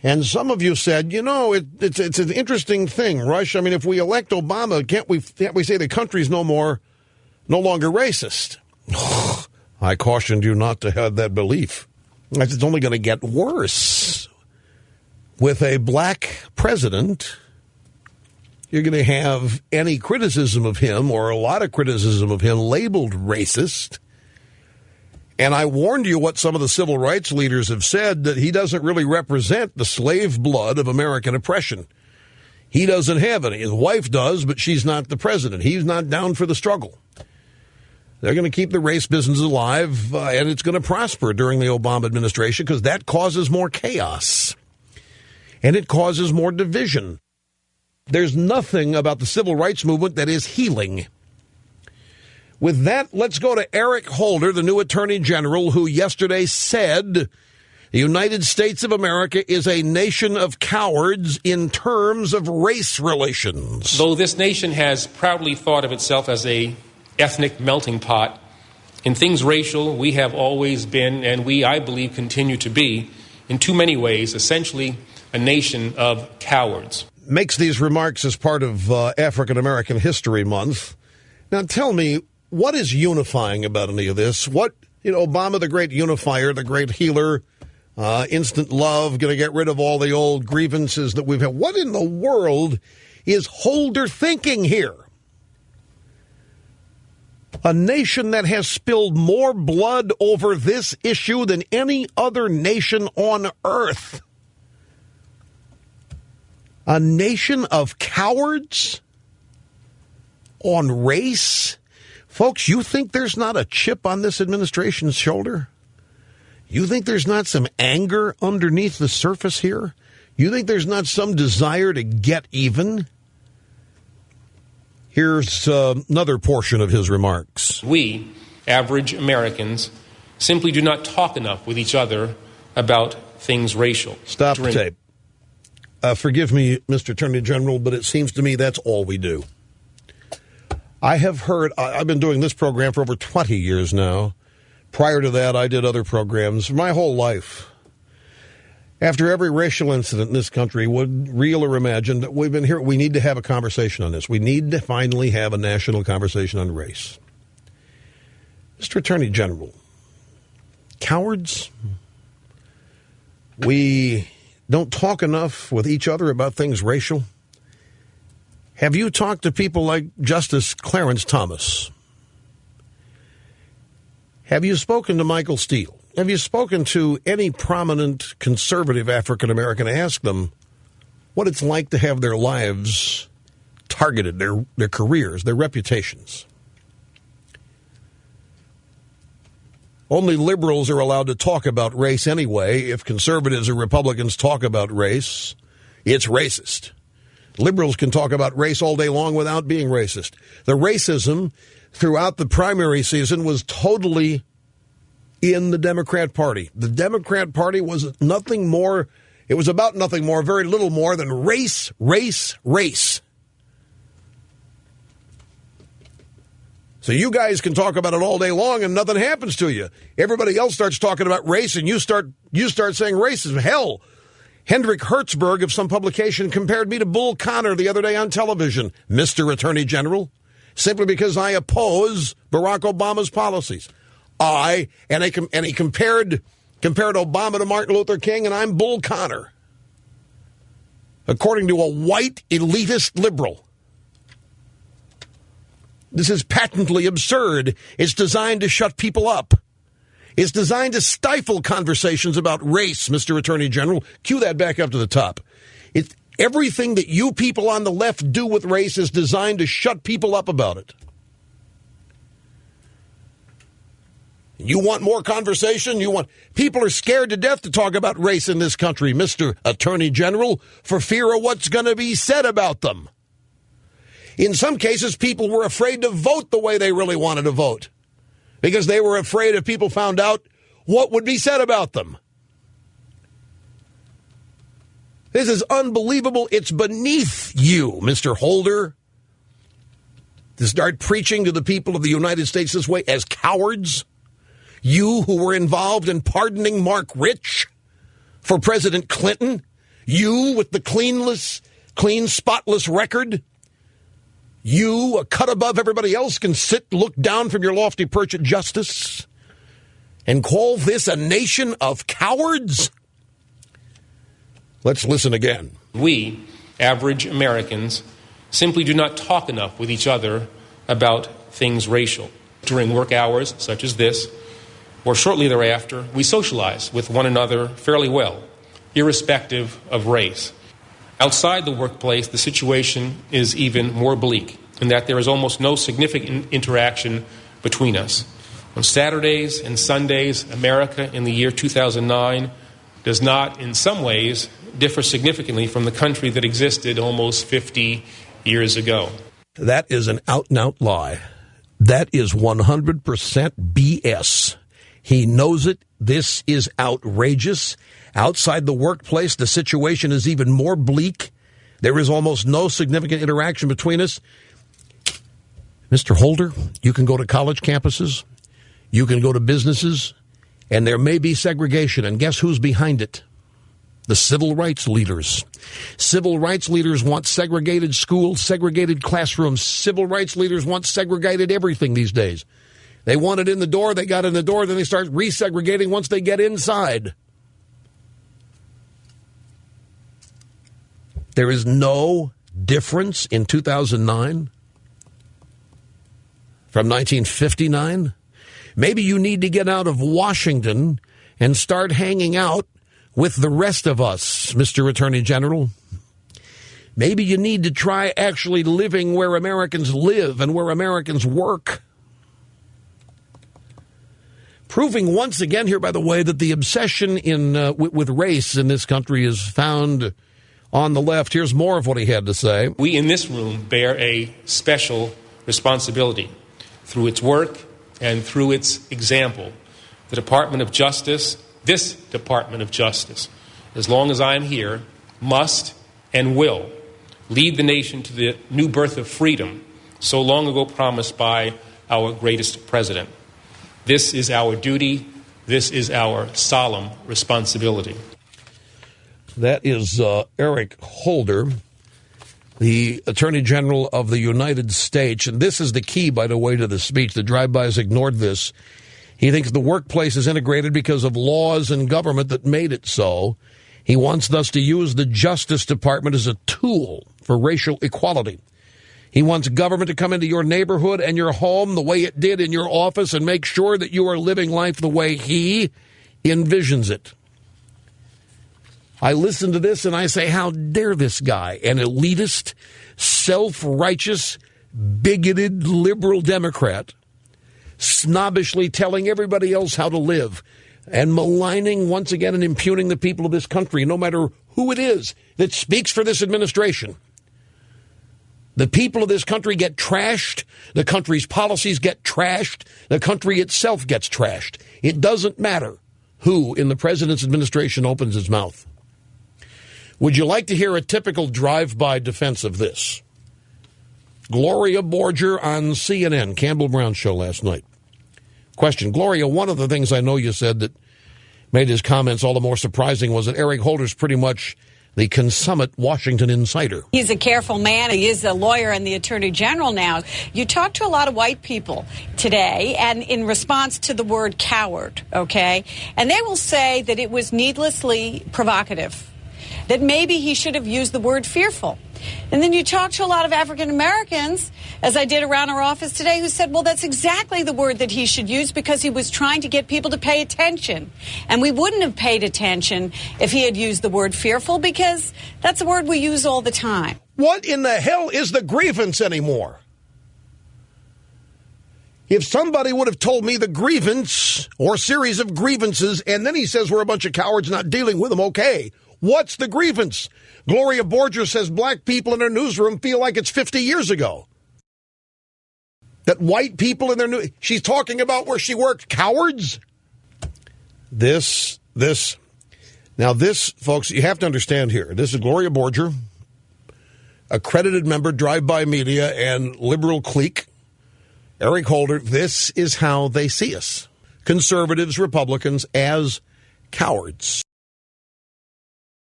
And some of you said, it's an interesting thing, Rush. I mean, if we elect Obama, can't we say the country's no longer racist? I cautioned you not to have that belief. It's only going to get worse. With a black president, you're going to have any criticism of him or a lot of criticism of him labeled racist. And I warned you what some of the civil rights leaders have said, that he doesn't really represent the slave blood of American oppression. He doesn't have any. His wife does, but she's not the president. He's not down for the struggle. They're going to keep the race business alive, and it's going to prosper during the Obama administration because that causes more chaos, and it causes more division. There's nothing about the civil rights movement that is healing. With that, let's go to Eric Holder, the new Attorney General, who yesterday said the United States of America is a nation of cowards in terms of race relations. Though this nation has proudly thought of itself as a ethnic melting pot, in things racial, we have always been, and we, I believe, continue to be, in too many ways, essentially a nation of cowards. Makes these remarks as part of African American History Month. Now tell me, what is unifying about any of this? Obama, the great unifier, the great healer, instant love, going to get rid of all the old grievances that we've had. What in the world is Holder thinking here? A nation that has spilled more blood over this issue than any other nation on earth. A nation of cowards on race? Folks, you think there's not a chip on this administration's shoulder? You think there's not some anger underneath the surface here? You think there's not some desire to get even? Here's another portion of his remarks. We, average Americans, simply do not talk enough with each other about things racial. Stop the tape. Forgive me, Mr. Attorney General, but it seems to me that's all we do. I have heard, I've been doing this program for over 20 years now. Prior to that, I did other programs my whole life. After every racial incident in this country, real or imagined, we've been here. We need to have a conversation on this. We need to finally have a national conversation on race. Mr. Attorney General, cowards? We don't talk enough with each other about things racial? Have you talked to people like Justice Clarence Thomas? Have you spoken to Michael Steele? Have you spoken to any prominent conservative African-American? Ask them what it's like to have their lives targeted, their careers, their reputations. Only liberals are allowed to talk about race anyway. If conservatives or Republicans talk about race, it's racist. Liberals can talk about race all day long without being racist. The racism throughout the primary season was totally in the Democrat Party. The Democrat Party was nothing more, it was about nothing more, very little more than race, race, race. So you guys can talk about it all day long and nothing happens to you. Everybody else starts talking about race and you start saying racism. Hell, Hendrik Hertzberg of some publication compared me to Bull Connor the other day on television, Mr. Attorney General, simply because I oppose Barack Obama's policies. And he compared Obama to Martin Luther King, and I'm Bull Connor, according to a white elitist liberal. This is patently absurd. It's designed to shut people up. It's designed to stifle conversations about race, Mr. Attorney General. Cue that back up to the top. Everything that you people on the left do with race is designed to shut people up about it. You want more conversation? People are scared to death to talk about race in this country, Mr. Attorney General, for fear of what's going to be said about them. In some cases, people were afraid to vote the way they really wanted to vote because they were afraid if people found out what would be said about them. This is unbelievable. It's beneath you, Mr. Holder, to start preaching to the people of the United States this way as cowards. You who were involved in pardoning Mark Rich for President Clinton. You with the clean, spotless record. You, a cut above everybody else, can look down from your lofty perch at justice and call this a nation of cowards? Let's listen again. We, average Americans, simply do not talk enough with each other about things racial. During work hours, such as this, or shortly thereafter, we socialize with one another fairly well, irrespective of race. Outside the workplace, the situation is even more bleak, in that there is almost no significant interaction between us. On Saturdays and Sundays, America in the year 2009 does not, in some ways, differ significantly from the country that existed almost 50 years ago. That is an out-and-out lie. That is 100% BS. He knows it. This is outrageous. Outside the workplace, the situation is even more bleak. There is almost no significant interaction between us. Mr. Holder, you can go to college campuses, you can go to businesses, and there may be segregation. And guess who's behind it? The civil rights leaders. Civil rights leaders want segregated schools, segregated classrooms. Civil rights leaders want segregated everything these days. They want it in the door, they got in the door, then they start resegregating once they get inside. There is no difference in 2009 from 1959. Maybe you need to get out of Washington and start hanging out with the rest of us, Mr. Attorney General. Maybe you need to try actually living where Americans live and where Americans work. Proving once again here, by the way, that the obsession with race in this country is found on the left. Here's more of what he had to say. We in this room bear a special responsibility through its work and through its example. The Department of Justice, this Department of Justice, as long as I am here, must and will lead the nation to the new birth of freedom so long ago promised by our greatest president. This is our duty. This is our solemn responsibility. That is Eric Holder, the Attorney General of the United States. And this is the key, by the way, to the speech. The drive-bys ignored this. He thinks the workplace is integrated because of laws and government that made it so. He wants us to use the Justice Department as a tool for racial equality. He wants government to come into your neighborhood and your home the way it did in your office and make sure that you are living life the way he envisions it. I listen to this and I say, how dare this guy, an elitist, self-righteous, bigoted liberal Democrat, snobbishly telling everybody else how to live and maligning once again and impugning the people of this country, no matter who it is that speaks for this administration. The people of this country get trashed. The country's policies get trashed. The country itself gets trashed. It doesn't matter who in the president's administration opens his mouth. Would you like to hear a typical drive-by defense of this? Gloria Borger on CNN, Campbell Brown show last night. Question, Gloria, one of the things I know you said that made his comments all the more surprising was that Eric Holder's pretty much the consummate Washington insider. He's a careful man. He is a lawyer and the attorney general now. You talk to a lot of white people today, and in response to the word coward, okay, and they will say that it was needlessly provocative, that maybe he should have used the word fearful. And then you talk to a lot of African Americans, as I did around our office today, who said, well, that's exactly the word that he should use because he was trying to get people to pay attention. And we wouldn't have paid attention if he had used the word fearful because that's a word we use all the time. What in the hell is the grievance anymore? If somebody would have told me the grievance or series of grievances, and then he says we're a bunch of cowards not dealing with them, okay. What's the grievance? Gloria Borger says black people in her newsroom feel like it's 50 years ago. That white people in their she's talking about where she worked. Cowards? This, folks, you have to understand here. This is Gloria Borger, accredited member, Drive-By Media, and liberal clique. Eric Holder, this is how they see us. Conservatives, Republicans, as cowards.